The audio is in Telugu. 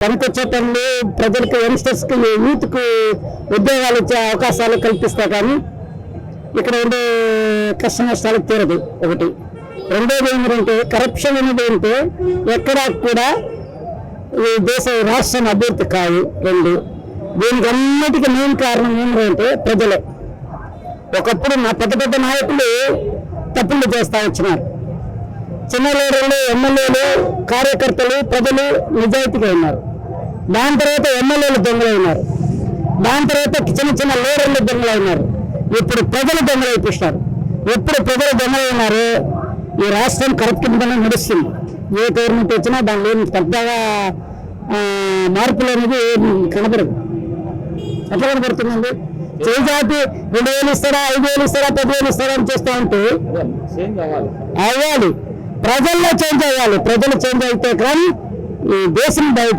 పనికొచ్చే పనులు ప్రజలకు యంగ్స్టర్స్కి యూత్కు ఉద్యోగాలు ఇచ్చే అవకాశాలు కల్పిస్తా కానీ ఇక్కడ ఉండే కష్ట నష్టాలకు తీరదు. ఒకటి. రెండోది ఏమిటంటే కరప్షన్ అనేది అంటే ఎక్కడా కూడా ఈ రాష్ట్రం అభివృద్ధి కాదు. రెండు. దీనికి అన్నిటికీ మెయిన్ కారణం ఏమిటంటే ప్రజలే. ఒకప్పుడు మా పెద్ద పెద్ద నాయకులు తప్పులు చేస్తూ వచ్చినారు. చిన్న లీడర్లు, ఎమ్మెల్యేలు, కార్యకర్తలు, ప్రజలు నిజాయితీగా ఉన్నారు. దాని తర్వాత ఎమ్మెల్యేలు దొంగలైనారు. దాని తర్వాత చిన్న చిన్న లీడర్లు దొంగలైనారు. ఇప్పుడు ప్రజలు దొంగలైపిస్తారు. ఎప్పుడు ప్రజలు దొంగలైనారు ఈ రాష్ట్రం కరప్షన్ పైన నడుస్తుంది. ఏ గవర్నమెంట్ వచ్చినా దానిలో పెద్దగా మార్పులు అనేది కనబడదు. ఎట్లా కనబడుతుందండి? చేజాతి 2,000 ఇస్తారా, 5,000 ఇస్తారా, 10,000 ఇస్తారా అని చేస్తూ ఉంటే అవ్వాలి. ప్రజల్లో చేంజ్ అవ్వాలి. ప్రజలు చేంజ్ అయితే కానీ ఈ దేశం